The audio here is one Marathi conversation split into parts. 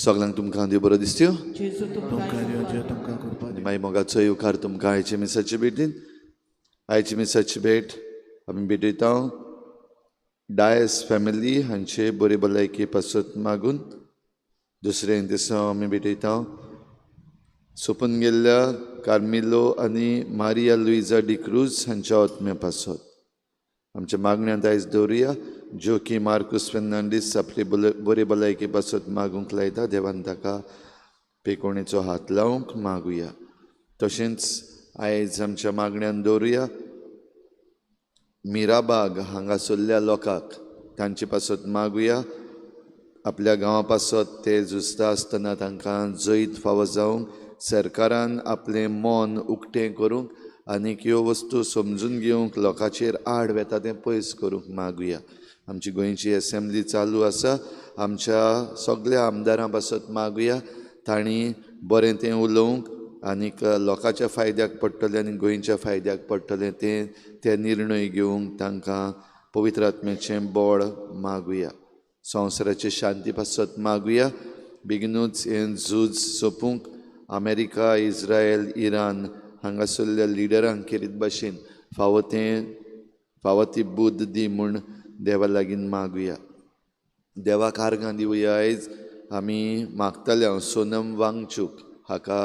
सगळ्यांक तुमकां देव बरो दिसत्यो मागीर मोगाचो येवकार तुमकां आयचे मिसाची भेटीन. आयची मिसाची भेट आमी भेटयता डायस फॅमिली हांचे बरे भलायकी पासत मागून. दुसरे दिसा आमी भेटयता सोपून गेल्ल्या कार्मिलो आनी मारिया लुइजा डिक्रूज हांच्या आत्म्या पासत आमच्या मागण्यांत आयज दवरुया. जो की मार्कुस फेर्नांडीस आपली बरे भलायकी पासत मागूंक लायता. देवान ताका पेकोणेचो हात लावंक मागुया. तशेंच आयज आमच्या मागण्यांत दवरुया मिराबाग हांगासरल्या लोकांक तांचे पासत मागुया. आपल्या गांवा पासत ते झुजता आसतना तांकां जैत फावो जावंक सरकारान आपलें मन उक्तें करूंक आनीक ह्यो वस्तू समजून घेवंक लोकांचेर आड वेता तें पयस करूंक मागुया. आमची गोंयची असेंब्ली चालू आसा. आमच्या सगळ्या आमदारां पासत मागुया तांणी बरें तें उलोवंक आनीक लोकांच्या फायद्याक पडटलें आनी गोंयच्या फायद्याक पडटलें ते निर्णय घेवंक तांकां पवित्र आत्म्याचें बळ मागुया. संवसाराचे शांती पासत मागुया. बेगीनूच हें झूज सोंपूंक अमेरिका, इस्रायल, इरान हांगासरल्या लिडरांक केरीत भाशेन फावो ती बुद्ध दी म्हूण देवा लागीं मागुया. देवाक आर्गां दिवया. आयज आमी मागतले सोनम वांगचूक हाका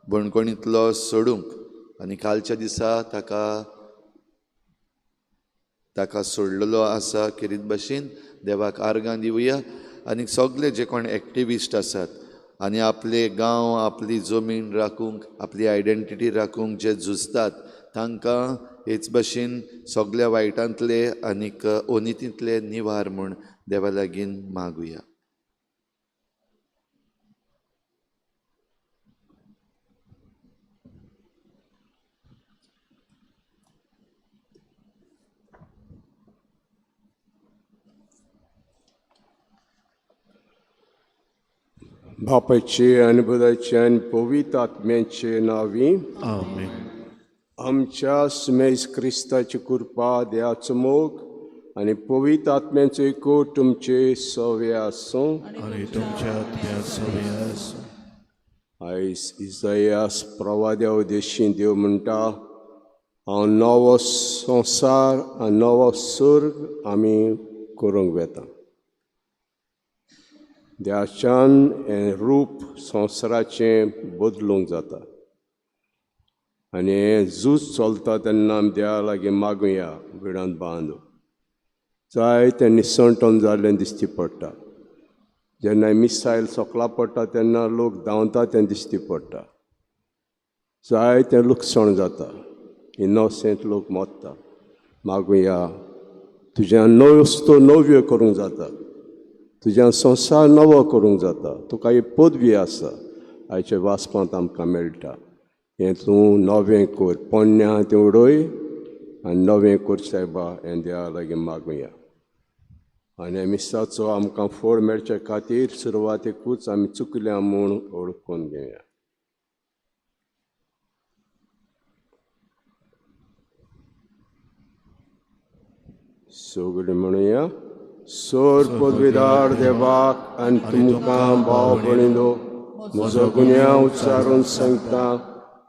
बणकणींतलो सोडूंक आनी कालच्या दिसा ताका सोडलेलो आसा. केरीत भाशेन देवाक आर्गां दिवया. आनी सगळे जे कोण एक्टिविस्ट आसात आनी आपले गांव आपली जमीन राखूंक आपली आयडेंटिटी राखूंक जे झुजतात तांकां हेच भाशेन सगळ्या वायटांतले आनीक अनितींतले निवार म्हूण देवा लागीं मागुया. बापाचे आनी पुताचे आनी पवित्र आत्म्याचे नांवी आमेन. आमच्या सुमेज क्रिस्ताची कृपा देवाचो मोग आनी पवित्र आत्म्याचो एकूट तुमचे सवे आसूं आनी तुमच्या आत्म्या सवे आसूं. आयज इसायास प्रवाद्या उद्देशीं देव म्हणटा हांव नवो संवसार आनी नवो सर्ग आमी करूंक वेता. देवाच्यान हें रूप संवसाराचें बदलूंक जाता आनी हें झूज चलता तेन्ना आमी देवा लागीं मागुया विडांत बांदूं. जायतें निसंटोन जाल्लें दिश्टी पडटा. जेन्ना मिसायल सोकला पडटा तेन्ना लोक धांवता तें दिश्टी पडटा. जायतें लुकसाण जाता. इनोसेंट लोक मरता. मागुया तुज्यान नव्यो वस्तू नव्यो करूंक जाता. तुज्यान संवसार नवो करूंक जाता. तुका ही पदवी आसा आयच्या वाचपांत आमकां मेळटा. हें तूं नवें कर. पोन्न्या तें उडय आनी नवें कर सायबा हें देवा लागीं मागुया. आनी ह्या मिसाचो आमकां फळ मेळचे खातीर सुरवातेकूच आमी चुकल्या म्हूण ओळखून घेवया. सगळीं म्हणुया सोर पदवीदार देवाक आनी तुमकां भाव भयणीनो म्हजो गुन्यांव उच्चारून सांगता.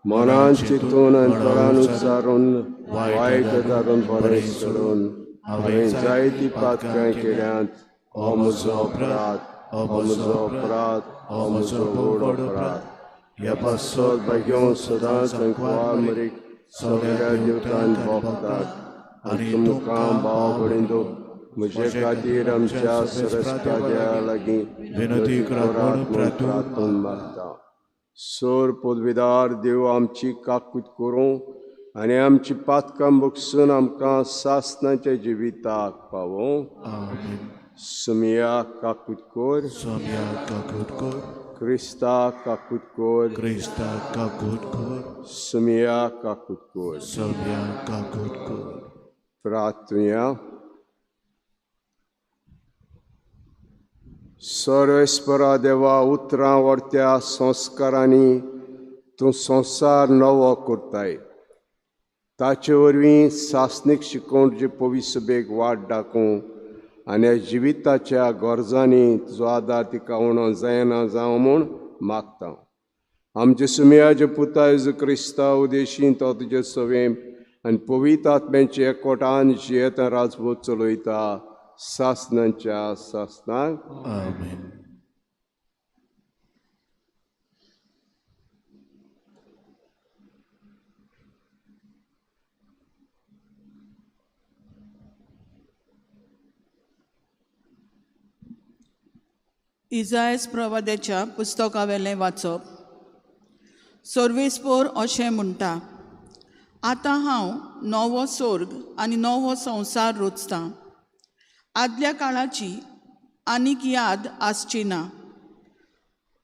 मनान चिंतून आनी तोंडान उच्चारून वायट दारून बरें सोडून हांवें जायतीं पातकां केल्यांत हो म्हजो अपराध. हो म्हजो अपराध हो म्हजो व्हड अपराध ह्या पासत बेग्यो सदांच अंकवा मरीक सगळ्या देवतांत भोगतात आनी तुमकां भाव भडिंदो म्हजे खातीर आमच्या सरस्वत्या लागीं विनती करात म्हूण प्रार्थून मागता. सोर पदवीदार देव आमची काकूट करूं आनी आमची पातकां बगसून आमकां सासणाच्या जिविताक पावों. आमीन. सुमिया काकूट कोर, सोम्या काकुटकोर, क्रिस्ता काकूट कोर, क्रिस्ता काकुटकोर, सुमिया काकूट कोर. सोम्या काकुटकोर. प्रार्थुया. सर्वेस्परा देवा उतरां वर्त्या संस्कारांनी तूं संवसार नवो करताय. ताचे वरवीं सासणीक शिकोवण जे पवित्र सभेक वाट दाखोवं आनी जिविताच्या गरजांनी तुजो आदार तिका उणो जायना जावं म्हूण मागता. आमचे सुमयाचे पुता जेजू क्रिस्ता उदेशीं तो तुजे सवें आनी पवित्र आत्म्याचे एकवटान जियेता राजभोग चलयता सासणांच्या सासणाक. आमीन. इजायस प्रवाद्याच्या पुस्तकावेलें वाचप. सर्वेस्पोर अशें म्हणटा, आतां हांव नवो स्वर्ग आनी नवो संवसार रचतां. आदल्या काळाची आनीक याद आसची ना.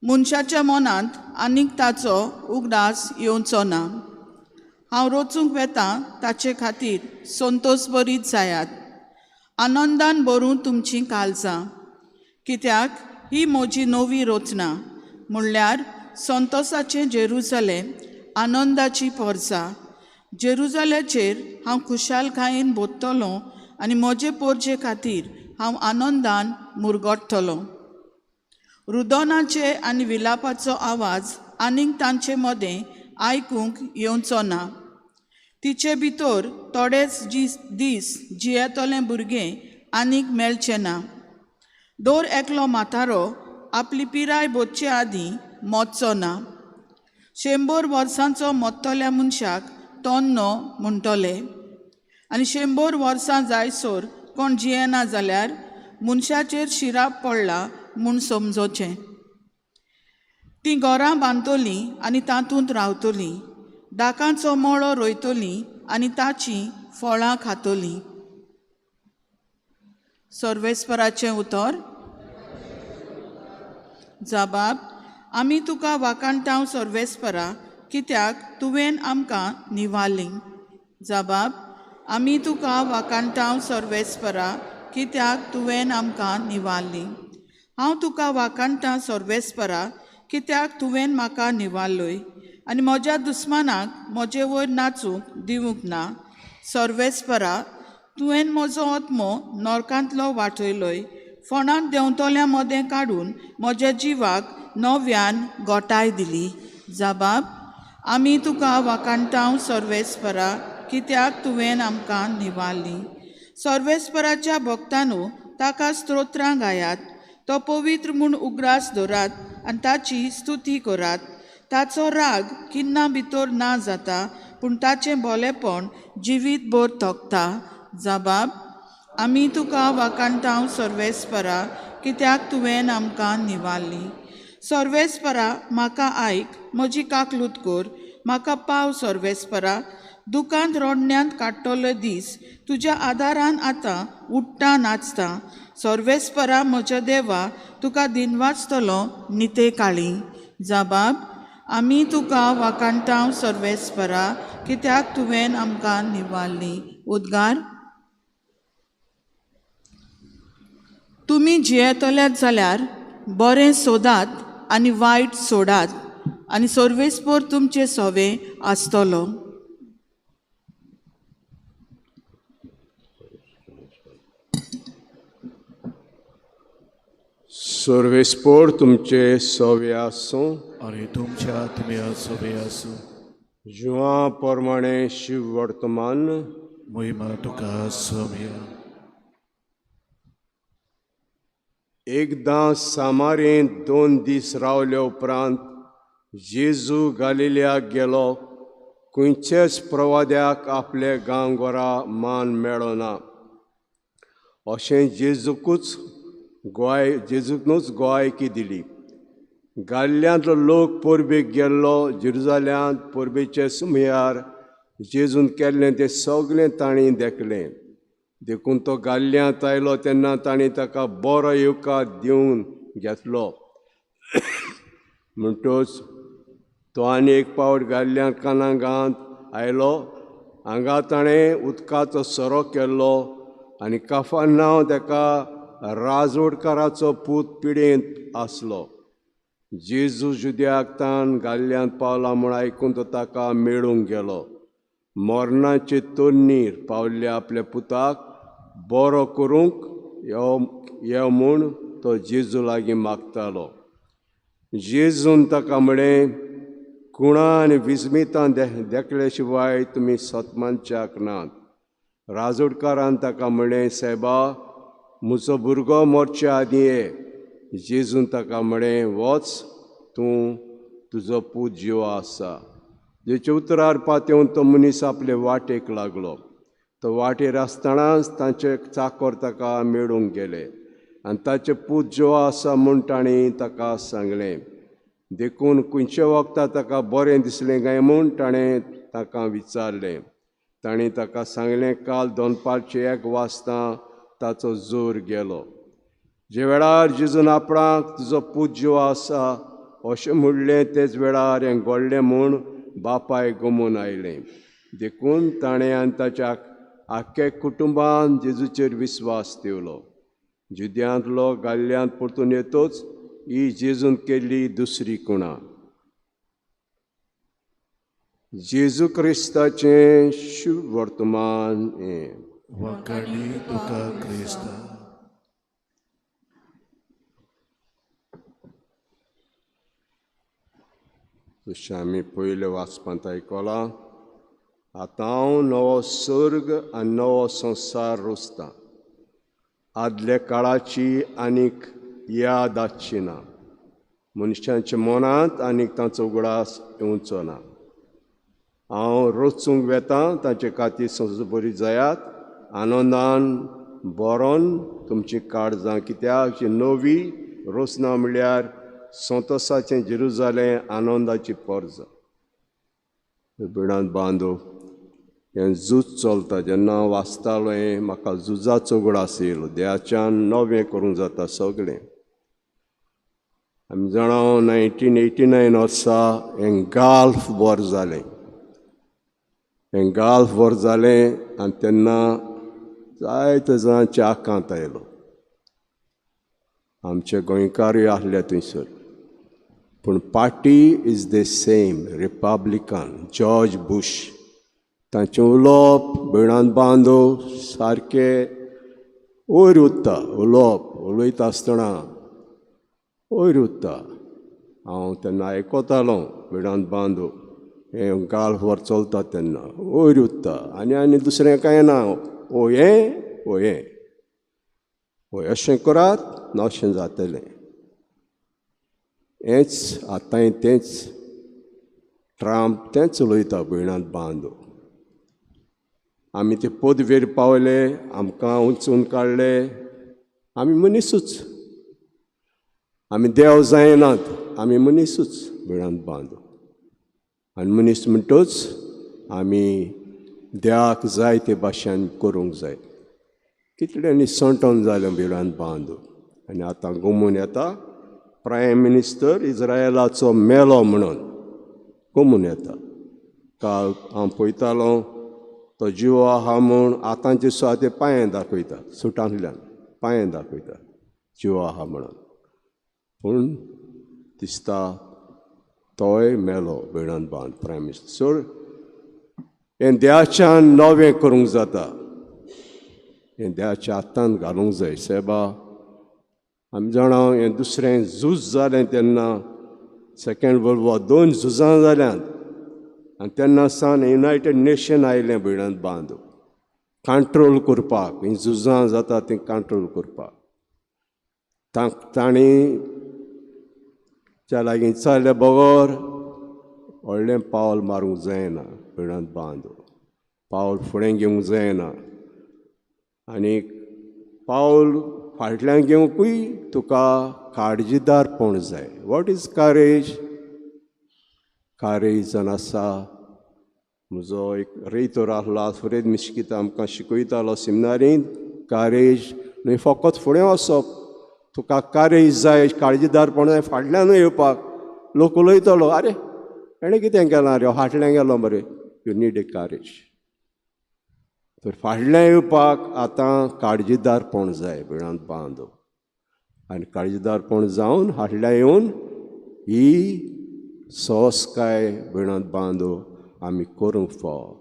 मनशाच्या मनांत आनीक ताचो उगडास येवचो ना. हांव रचूंक वेतां ताचे खातीर संतोश भरीत जायात. आनंदान भरूं तुमचीं काळजां. कित्याक ही म्हजी नवी रचना, म्हणल्यार संतोशाचें जेरुसलेम, आनंदाची पोरसां. जेरुसलेचेर हांव खुशालकायेन बोदतलों आनी म्हजे पोरचे खातीर हांव आनंदान मुरगोडटलों. रुदनाचे आनी विलापाचो आवाज आनीक तांचे मदें आयकूंक येवचो ना. तिचे भितर थोडेच दीस जियेतलें भुरगें आनीक मेळचें ना. दर एकलो म्हातारो आपली पिराय बोदचे आदीं मोदचो ना. 100 वर्सांचो मोदतल्या मनशाक तोन्नो म्हणटले. आनी 100 वर्सां जायसर कोण जियेना जाल्यार मनशाचेर शिराप पडला म्हूण समजोचें. तीं घरां बांदतलीं आनी तातूंत रावतलीं. दाकांचो मळो रोयतलीं आनी ताचीं फळां खातलीं. सर्वेस्पराचें उतर. जबाब. आमी तुका वाकाणटाव सर्वेस्परा, कित्याक तुवें आमकां निवारलीं. जबाब. आमी तुका वाकाणटाव सर्वेस्परा, कित्याक तुवें आमकां निवारलीं. हांव तुका वाकाणटां सर्वेस्परा, कित्याक तुवें म्हाका निवारलोय आनी म्हज्या दुस्मानाक म्हजे वयर नाचूंक दिवूंक ना. सर्वेस्परा, तुवें म्हजो आत्मो नरकांतलो वाटयलोय. फोंडांत देंवतल्या मदें काडून म्हज्या जिवाक नव्यान गोटाय दिली. जबाब. आमी तुका वाकाणटाव सर्वेस्परा, कित्याक तुवें आमकां निवारलीं. सर्वेस्पराच्या भक्तांनो ताका स्तोत्रां गायात. तो पवित्र म्हूण उगडास धरात आनी ताची स्तुती करात. ताचो राग किन्ना भितर ना जाता, पूण ताचें भलेपण जिवीतभर तोखता. जबाब. आमी तुका वाकाणटाव सर्वेस्परा, कित्याक तुवें आमकां निवारलीं. सर्वेस्परा, म्हाका आयक, म्हजी काकलूत कर. म्हाका पाव सर्वेस्परा. दुकांत रोडण्यांत काडटलो दीस तुज्या आदारान आतां उठ्ठा नाचता. सर्वेस्परा, म्हज्या देवा, तुका दिनवाजतलो निते काळी. जबाब. आमी तुका वाकाणटाव सर्वेस्परा, कित्याक तुवें आमकां निवारलीं. उद्गार. तुमी जियेतल्यात जाल्यार बरें सोदात आनी वायट सोडात आनी सर्वेस्पर तुमचे सवें आसतलो. सर्वेस्पोर तुमचे सवे आसूं आनी तुमच्या आत्म्या सवे आसूं. जिवा प्रमाणे शिव वर्तमान. महिमा तुका सोम्या. एकदां सामारेंत 2 दीस रावले उपरांत जेजू गालिल्याक गेलो. खंयचेच प्रवाद्याक आपले गांवगोरा मान मेळ्ळो ना. अशें जेजूकूच गोंयकी दिली. गालिल्यांतलो लोक परबेक गेल्लो. जेरुजाल्यांत परबेचे सुमयार जेजून केल्लें तें सगळें तांणी देखलें. देखून तो गालिल्यांत आयलो तेन्ना तांणी ताका बरो येवकार दिवन घेतलो. म्हणटच तो आनी एक पावट गालिल्या काना गांवांत आयलो. हांगा ताणें उदकाचो सोरो केल्लो आनी काफरनाव ताका राजवडकाराचो पूत पिडेंत आसलो. जेजू जुद्याक तान गालिल्यांत पावला म्हूण आयकून तो ताका मेळूंक गेलो. मरणाचे तोरणीर पावल्ल्या आपल्या पुताक बरो करूंक यो म्हूण तो जेजू लागीं मागतालो. जेजून ताका म्हळें, कुणां आनी विस्मितां देखले शिवाय तुमी सतमानच्याक नात. राजवडकारान ताका म्हळें, सायबा, म्हजो भुरगो मरच्या आदीं ये. जेजून ताका म्हळें, वच, तूं तुजो पूत जिवो आसा. जेचे उतरार पातयेवन तो मनीस आपले वाटेक लागलो. तो वाटेर आसतनाच तांचे चाकर ताका मेळूंक गेले आनी ताचें पूत जिवो आसा म्हूण तांणी ताका सांगलें. देखून खंयच्या वखदां ताका बरें दिसलें काय म्हूण ताणें ताका विचारलें. तांणी ताका सांगलें, काल 2:01 वाजता ताचो जोर गेलो. जे वेळार जेजून आपणाक तुजो पूत जिवो आसा अशें म्हणलें, तेच वेळार हें घडलें म्हूण बापाय गमून आयलें. देखून ताणें आनी ताच्या आख्खे कुटुंबान जेजूचेर विस्वास दवरलो. जुद्यांतलो गालिल्यांत परतून येतोच ही जेजून केल्ली दुसरी खुणां. जेजू क्रिस्ताचें शुभ वर्तमान हें. वखणी तुका क्रिस्ता. जशें आमी पयले वाचपांत आयकलां, आतां हांव नवो सर्ग आनी नवो संवसार रोसतां. आदले काळाची आनीक याद आसची ना. मनशांच्या मनांत आनीक तांचो उगडास येवचो ना. हांव रोचूंक वेतां तांचे खातीर संवसार बरी जायात. आनंदान बरोवन तुमची काळजां, कित्याक जी नवी रोसना म्हणल्यार संतोसाचें जेरुजालें आनंदाची पर्ज. बिणांत बांदू हें झूज चलता. जेन्ना हांव वाचतालो हें म्हाका झुजाचो उगडास येयलो. देवाच्यान नवें करूंक जाता सगळें. आमी जाणा 1989 वर्सा हें गाल्फ वॉर जालें. हें गाल्फ वॉर जालें आनी तेन्ना जायते जाणांचे आकांत आयलो. आमचे गोंयकारूय आसले थंयसर. पूण party is the same, Republican, George Bush. तांचें उलोवप बिणांत बांदू सारकें वयर उत्ता. उलयता आसतना वयर उत्ता. हांव तेन्ना आयकतालों बिणांत बांदू हें गाल्फ वॉर चलता तेन्ना वयर उत्ता. आनी दुसरें कांय ना. हें अशें करात ना अशें जातलें. हेंच आतांय तेंच ट्रंप तेंच उलयता बिणांत बांदू. आमी ते पदवेर पावले, आमकां उंचून काडले. आमी मनीसूच. आमी देव जायनात. आमी मनीसूच बिणांत बांदू. आनी मनीस म्हणटच आमी देवाक जाय ते भाशेन करूंक जाय. कितल्यांनी सणटोन जालें बिणांत बांदू. आनी आतां गमून येता प्रायम मिनिस्टर इज्रायलाचो मेलो म्हणून गमून येता. काल हांव पळयतालों तो जिवो आहा म्हूण आतांचे सुद्दां ते पांये दाखयता. सुटांतल्यान पांये दाखयता जिवो आहा म्हणून. पूण दिसता तोय मेलो बिणांत बांद प्रायम मिनिस्टर. सो हें देवाच्यान नवें करूंक जाता. हें देवाच्या हातांत घालूंक जाय. सायबा, आमी जाणा हें दुसरें झूज जालें तेन्ना सेकंड वर्ल्ड वॉर 2 झुजां जाल्यांत. आनी तेन्ना सावन युनायटेड नेशन आयलें बिणांत बांदू कंट्रोल करपाक. हीं झुजां जाता तीं कंट्रोल करपाक. तांणी च्या लागीं चल्ले बगर व्हडलें पावल मारूंक जायना भिडांत बांदून पावल फुडें घेवंक जायना आनी पावल फाटल्यान घेवंकूय तुका काळजीदारपण जाय. What is courage? करेज जावन आसा म्हजो एक रेतर आहलो फ्रेद मिस्कित आमकां शिकयतालो सेमिनारींत. करेज न्हय फकत फुडें वचप, तुका करेज जाय, काळजीदारपण जाय फाटल्यान येवपाक. लोक उलयतलो, आरे हेणें कितें केलां रे, फाटल्यान गेलो मरे. You need a courage. तर फाटल्यान येवपाक आतां काळजीदारपण जाय भिडांत बांदून आनी काळजीदारपण जावन फाटल्यान येवन ही सोंसकाय भिडांत बांदून आमी करूंक फाव.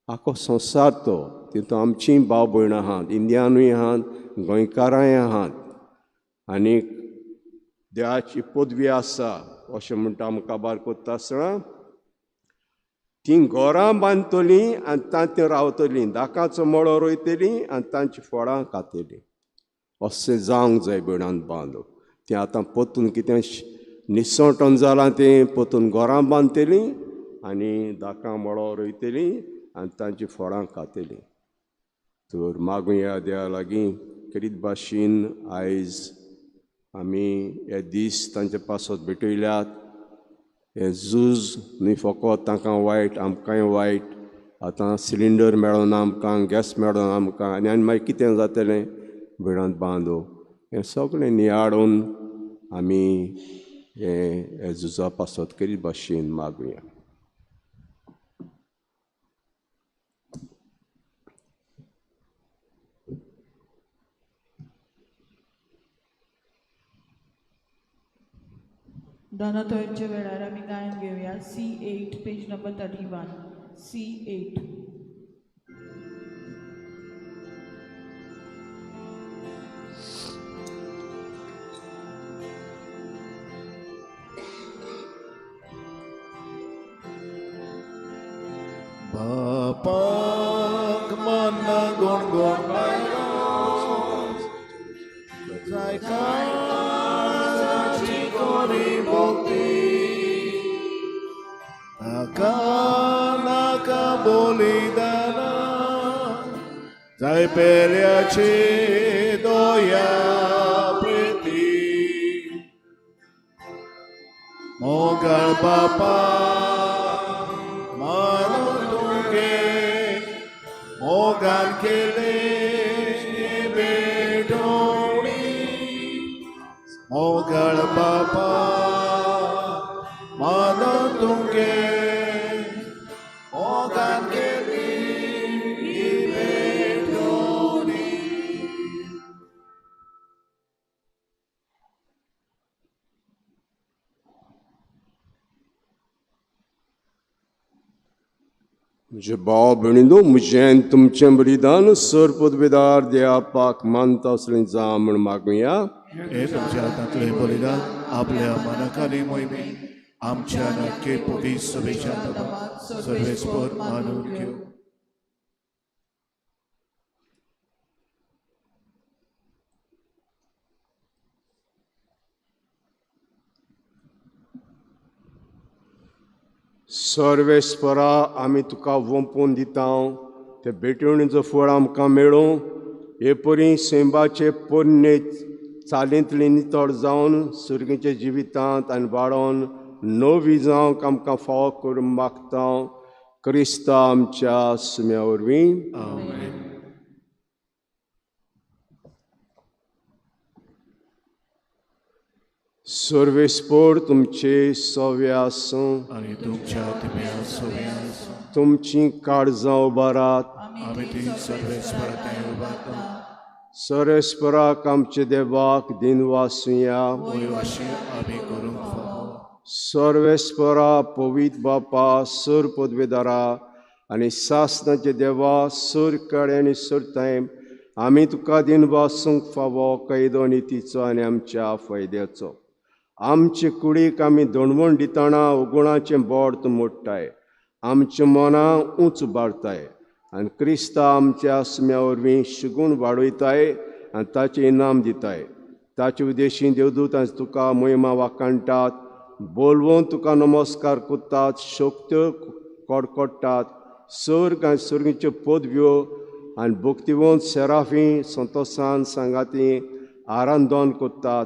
आख्खो संवसार तो, तितून आमचीं भाव भयणां आहात, इंडियानूय आहात, गोंयकारांय आहात आनी देवाची पदवी आसा अशें म्हणटा आमकां काबार करता आसतना. तीं घरां बांदतलीं आनी तांत रावतलीं, दाकाचो मळो रोयतलीं आनी तांचीं फळां खातलीं. अशें जावंक जाय भिडांत बांदून. तीं आतां परतून कितें निसवटोन जालां तें परतून घरां बांदतलीं आनी दाकां मळो रोयतलीं आनी तांचीं फळां खातलीं. तर मागुया देवा लागीं करीत भाशेन आयज आमी हे दीस तांचे पासत भेटयल्यात. हे झूज न्हय फकत तांकां वायट, आमकांय वायट. आतां सिलिंडर मेळना आमकां, गॅस मेळना आमकां आनी मागीर कितें जातलें भिडांत बांदून. हें सगळें नियाळून आमी हे झुजा पासत करीत भाशेन मागुया. दोनातोयच्या वेळार आमी गायन घेवया. C8 page number 31. C8. बापाक मन गुणगुणायो जाय काळजाची कोरी भोवती ताका नाका बलिदाना जाय पेल्याची दोया प्रिती मोगाळ बापा मोगान केले बेडोळी मोगळ बापा मान तुंगे मोगान केली बेडोळी. म्हजे भाव भयणीनो, म्हजें तुमचें बलिदान सर पदवीदार देवापाक मानता असलें जा म्हण मागुया. हे तुमच्या हातांतलें बलिदान आपल्या मनाखाली मोहिमे आमच्या नक्की पुती सभेच्या नामांत सर्वेस्पर मानून घेऊ. सर्वेस्परा आमी तुका वंपून दिता ते भेटवणीचो फळ आमकां मेळूं. हे परी सेंबाचे पोरणे चालींतली नितळ जावन सुरगेच्या जिवितांत आनी वाडोवन नवी जावंक आमकां फाव करून मागता. क्रिस्ता आमच्या सुम्या वरवीं. सर्वेस्पर तुमचे सव्य आसूं आनी तुमच्या आत्म्या सोव्या तुमची काळजां उबारात. आमी ती सर्वेस्परांत उबारता. सर्वेस्पराक आमचे देवाक दिन वासुया. वयवाशी आमी करूंक फाव. सर्वेस्परा पवित्र बापा सर पदवेदारा आनी सासनाचे देवा सर कळे आनी सरताय आमी तुका दिन वासूंक फावो कैदो नितीचो आनी आमच्या फायद्याचो. आमचे कुडीक आमी दणवण दितना उगुणाचें बोड तूं मोडटाय. आमच्या मनां उंच उबारताय आनी क्रिस्ता आमच्या आस्म्या वरवीं शुगूण वाडयताय आनी ताचें इनाम दिताय. ताचे उद्देशीं देवदूत तुका महिमा वाकाणटात, बोलवून तुका नमस्कार करतात, शोक्त्यो कडकडटात, सर्ग आनी सर्गीच्यो पदव्यो आनी भक्तिवंत सेराफी संतोसान सांगाती आराधन करतात.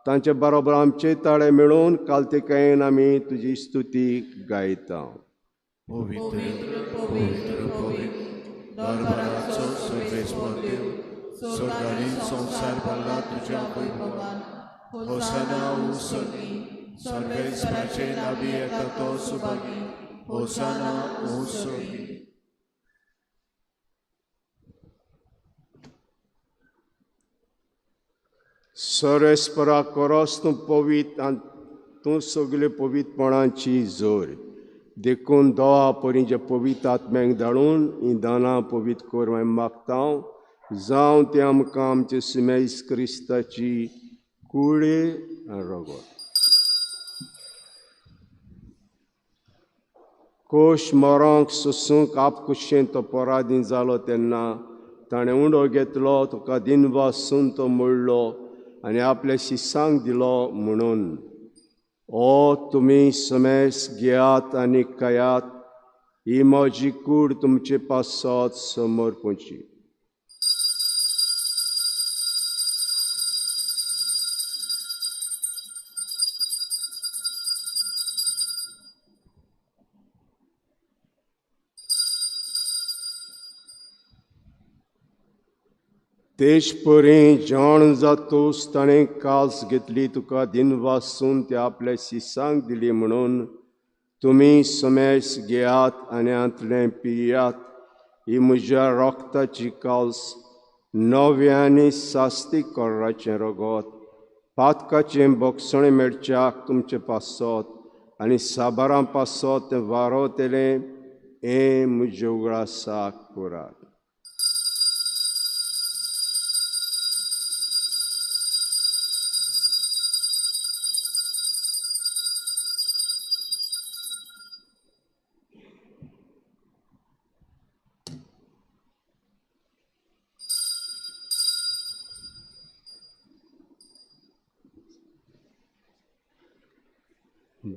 तांचे बरोबर आमचे ताळे मेळून कालतेकायेन आमी तुजी स्तुती गायता. पवित्र पवित्र पवित्र दरबाराचो सर्वेस्वर देव, स्वर्ग आनी संवसार भरला तुज्या वैभवान. होसाना उस्सर्गी, सर्वेस्वराचे नावी येता तो सुभागी. होसाना उस्सर्गी. सर्वेस्परा कोरोस तूं पवित्र आनी तूं सगळे पवित्रपणाची जोर. देखून दोआ परी जे पवित्र आत्म्यांक धाडून ही दानां पवित्र कर हांवें मागता. जावं ते आमकां आमचे सुमेज क्रिस्ताची कुळे आनी रगत. कोश मोरांक सोसूंक आपकुशें तो पराधीन जालो तेन्ना ताणें उंडो घेतलो, तुका दिनवासून तो मोडलो आनी आपल्या शिसांक दिलो म्हणून. ओ तुमी समेस घेयात आनी खायात, ही म्हजी कूड तुमचे पासत समर्पूची. तेज परी जाण जातूस ताणें काल्स घेतली, तुका दिनवासून ते आपल्या शिसांक दिली म्हणून. तुमी समेस घेयात आनी आंतलें पियात, ही म्हज्या रोगताची काल्स, नवें आनी सास्तीक कोर्राचें रगत. पातकाचें बोगसणें मेळच्याक तुमचे पासत आनी साबारां पासत तें वारोतेलें हें म्हज्या उगडासाक करात.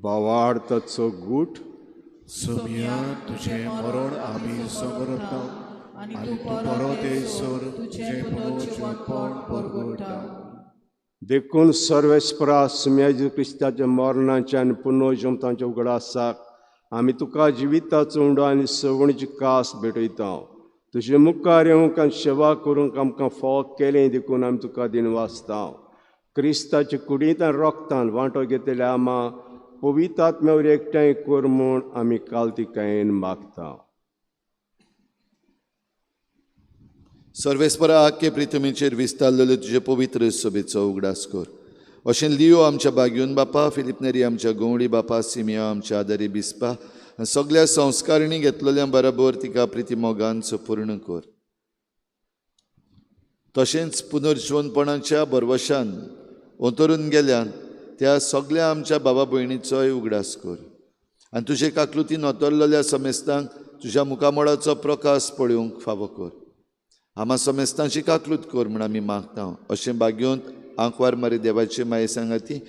भावार्थाचो गूट. सोमिया तुझें मरण आमी समरता आनी तूं परत येयसर तुझें पुनर्जीवनपण परगटा. देखून सर्वेस्परा सुमेज क्रिस्ताच्या मरणाच्या आनी पुनर्जीवनाच्या उगडासाक आमी तुका जिविताचो उंडो आनी सवणीची कास भेटयता. तुजे मुखार येवंक आनी सेवा करूंक आमकां फोग केलें देखून आमी तुका दिनवासता. क्रिस्ताच्या कुडींत आनी रोगतान वांटो घेतलेल्या आमा पवित्र आत्म्यावर एकठांय कर म्हूण आमी कालतिकायेन मागता. सर्वेस्परा आख्खे प्रितमेचेर विस्तारलेले तुजे पवित्र सभेचो उगडास कर. अशें लियो आमच्या बागयून बापा, फिलिप नेरी आमच्या गवळी बापा, सिमिया आमच्या आदारी बिस्पा, सगळ्या संस्कारिणी घेतलेल्या बरोबर तिका प्रिती मोगांचो पूर्ण कर. तशेंच पुनर्जीवनपणाच्या बरवशान ओतरून गेल्यान त्या सगळ्या आमच्या बाबा भयणीचोय उगडास कर. आनी तुजे काकलुतीन ओतरलेल्या समेस्तांक तुज्या मुखामोळाचो प्रकाश पळोवंक फावो कर. आमा समेस्तांची काकलूत कर म्हूण आमी मागता. अशें बागयोन आंकवार मारी देवाची माये सांगाती,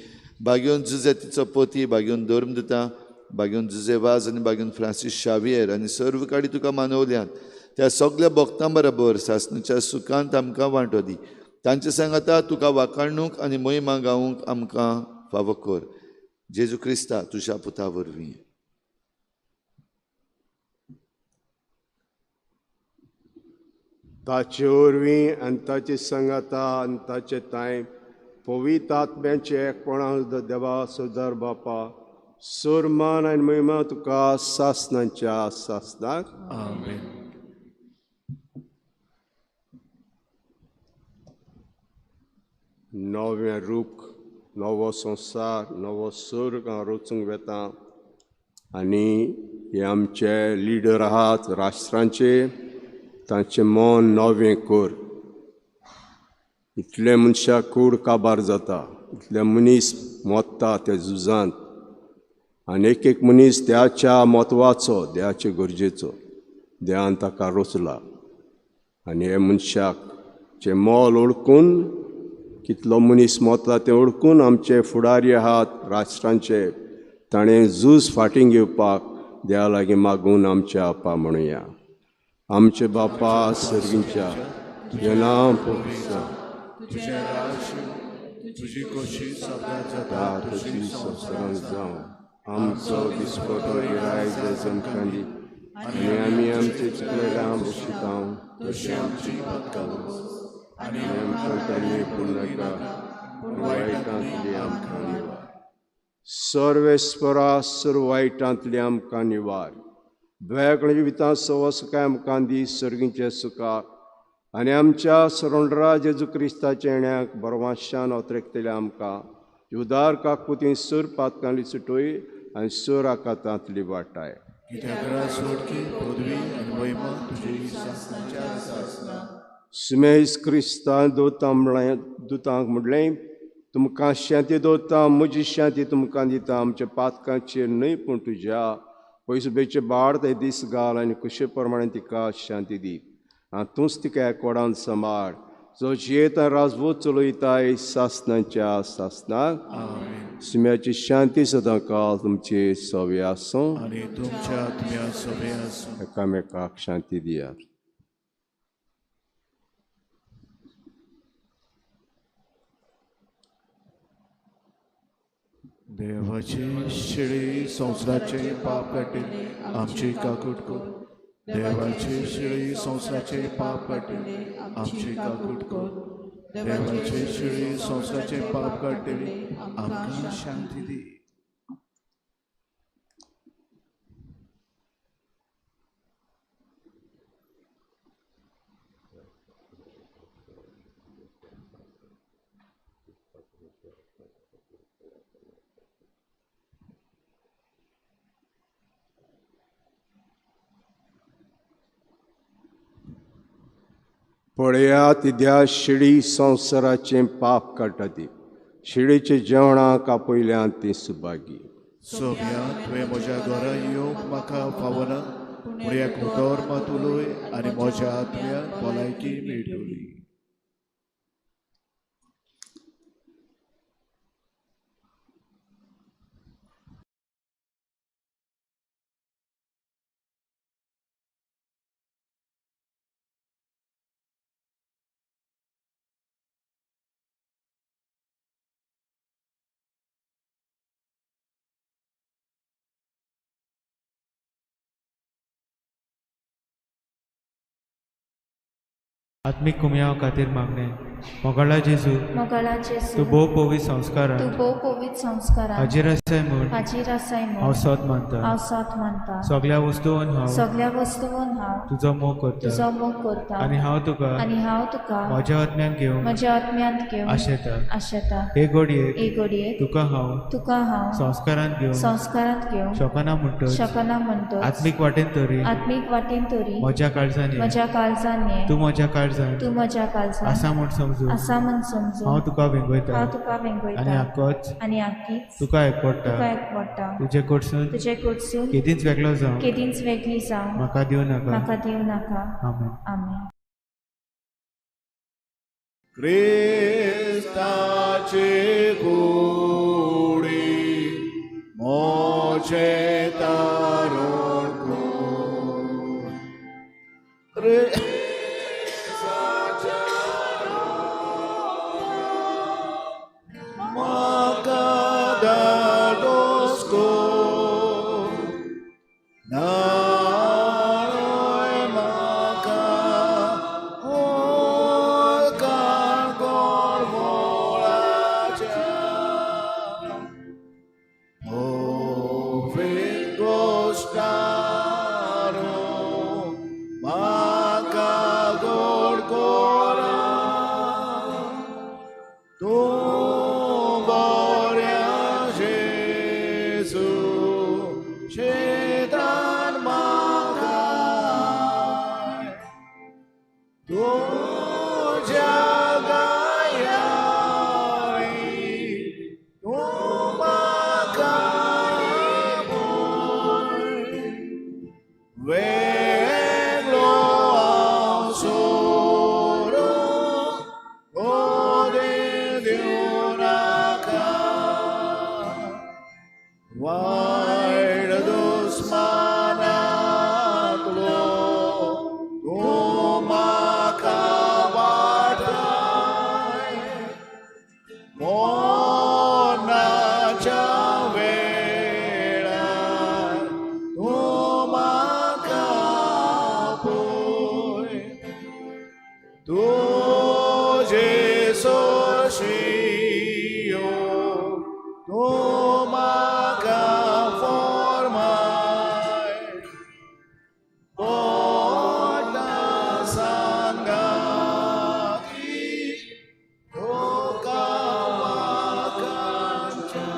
बागयोन जुजे तिचो पोती, बागयोन धर्मदुतां, बागयोन जुजे वाज आनी बागयोन फ्रांसीस शावियर आनी सर्व काडी तुका मानवल्यान त्या सगळ्या भक्तां बरोबर सासणेच्या सुखांत आमकां वांटो दी. तांचे सांगाता तुका वाखाणूक आनी महिमा गावूंक आमकां फावो कर. जेजू क्रिस्ता तुज्या पुता वरवीं. ताचे वरवीं आनी ताचे सांगाता आनी ताचे ताय पवित्र आत्म्याचे एकपणां देवा सुदार बापा, सुरमान आनी महिमा तुका सासणांच्या सासणाक. आमेन. नवें रूप, नवो संवसार, नवो स्वर्ग हांव रचूंक वेता. आनी हे आमचे लिडर आहात राष्ट्रांचे, तांचें मन नवें कर. इतले मनशाक कूड काबार जाता, इतले मनीस मोत्ता त्या झुजांत, आनी एक एक मनीस देवाच्या म्हत्वाचो, देवाचे गरजेचो देवान ताका रचला. आनी हे मनशाक चे मोल ओळखून कितलो मनीस मोतला तें ओळखून आमचे फुडारी आहात राष्ट्रांचे ताणें झूज फाटीं घेवपाक देवा लागीं मागून आमच्या आपा म्हणुया. आमचे बापा सर्गींच्या तुजें नांव पवित्र तुझें राज्य तुझी खोशी सगळ्यात जाता तुजी संवसारांत जावं. आमचो दिसपटो आयज आमकां दी आनी आमी आमचे चुकलेल्यांक बक्षितांव तशी आमची बदकावूस आनी आमकां तांणी पुनाका वायटांतली आमकां निवार. सर्वेस्परा सर्व वायटांतली आमकां निवार. दयाकडे जिवितां सवस काय आमकां दी सर्गींचे सुखाक आनी आमच्या सरोंडरा जेजू क्रिस्ताचे येण्याक बरवाशान अवतरेकतले आमकां उदार काकपुतीं सर पातकांतली सुटोय आनी सर आकांतांतली वाटाय. कित्याक रास सोडकी पदवी आनी महिमा तुजी सासणाच्या सासना. सुमेज क्रिस्तान दुतांक म्हणलें तुमकां शांती दवरता म्हजी शांती तुमकां दिता. आमच्या पातकांचेर न्हय पूण तुज्या पयसुबेचे बाळ ते दीस घाल आनी कुशे प्रमाणे तिका शांती दी. आनी तूंच तिका एकवडान सांबाळ जो जियेत आनी राजवूत चलयताय सासनांच्या सासनाक. सुम्याची शांती सदां काळ तुमची सवे आसूं आनी तुमच्या आत्म्या सवे आसूं. एकामेकाक शांती दियात. देवाचे शिळे संवसाराचे पाप काटिले आमची काकूट कर. देवाचे शिळे संवसाराचे पाप काटिले आमची काकूट कर. देवाचे शिळे संवसाराचे पाप काटिले आमकां शांती दी. पळयात द्या शिडी संवसाराचें पाप काडटा ती. शिडीचे जेवणाक आपयल्यान ती सुभागी. सोम्या तुवें म्हज्या घरा येवंक म्हाका फावना पूण एक उतर मात उलय आनी म्हज्या आत्म्याक भलायकी मेळटली. आत्मिक कुमयाव खातीर मागणे. मोगळा जेजू तूं भोव पवित्र संस्कारान हाजीर आसाय म्हूण हांव सत मानता. सगळ्या वस्तूंन हांव तुजो मोग करता आनी हांव तुका म्हज्या आत्म्यान घेवन आशेता. हे घडये तुका हांव संस्कारांत घेवन शकना म्हणटच आत्मीक वाटेन तरी म्हज्या काळजांनी तूं म्हज्या काळजांत आसा म्हूण समजू हांव तुका वेंगयता आनी आख्खीच तुका एकवडटा. तुजे कडसून केदींच वेगळो जावं म्हाका दिवं नाका. आमेन. क्रिस्ताचे गोडी मोचे तारण कोण. वायड दुस्मानातलो तूं म्हाका वाटाय मोनाच्या वेळार तूं म्हाका पळय तुजे सोशियो तूं म्हाका फॉर्माय पोटां सांगाती लोकां वाकांच्या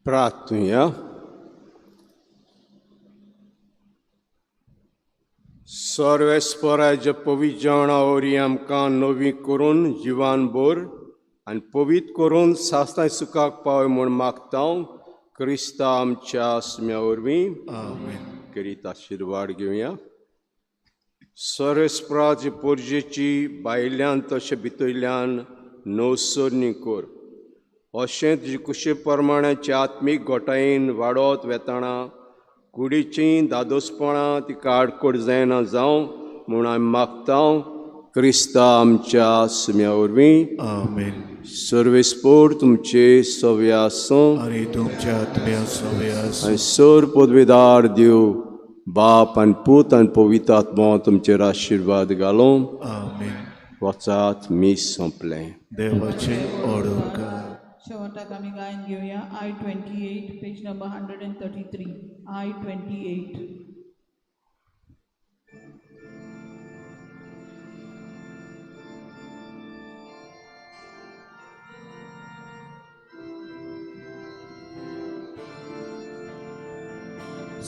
प्रार्थुया. सर्वेस्पराच्या पवित्र जेवणा वरी आमकां नवी करून जिवान भर आनी पवित्र करून सासताय सुखाक पावय म्हूण मागता क्रिस्ता आमच्या आत्म्या वरवीं करीत आशिर्वाद घेवया. सर्वेस्पराचे पोरजेची भायल्यान तशें भितरल्यान नवसरणी कर. अशें तुजे कुशे प्रमाणाचे आत्मीक घोटायेन वाडत वेताना कुडीचीं दादोसपणां तिका आडखड जायना जावं म्हूण आमी मागता क्रिस्ता आमच्या आत्म्या वरवीं. आमेन. सर्वेस्पोर तुमचे सव्य आसूं आनी तुमच्या आत्म्या सव्य आसूं. आनी सर पदवीदार देव बाप आनी पूत आनी पवित्र आत्मा तुमचेर आशिर्वाद घालूं. आमेन. वचात मीस सोंपलें. देवाचे ओडोवकार. शेवटाक आमी गायन घेवया I-28 पेज नंबर 133 I-28.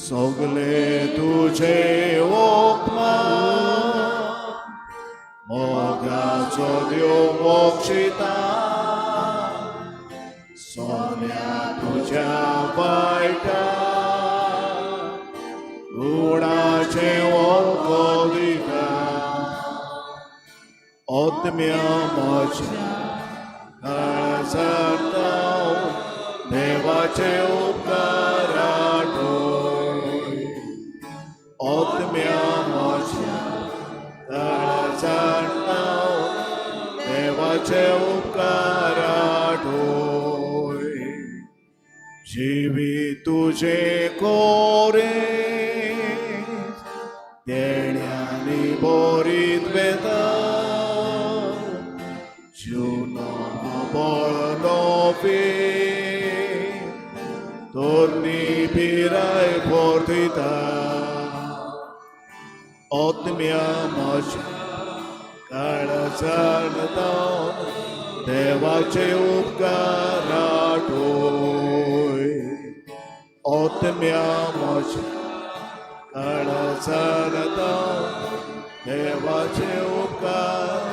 सगले तुझे ओकमा मोगाचो देव मोक्षिता सोन्या तुझ्या वायटा गुणाचे ओको दिता आत्म्या म्हज्या काळजांत देवाचे उपकार आठोय. आत्म्या म्हज्या काळजांत देवाचे उपकार आठोय. जिवी तुझे कोरे देण्यानी बोरीत वेता जीवना बळ नोपे तोरणी पिराय भोरतिता. आत्म्या म्हज्या काळजांत देवाचे उपकार आठोय. आत्म्या म्हज्या काळजांत देवाचे उपकार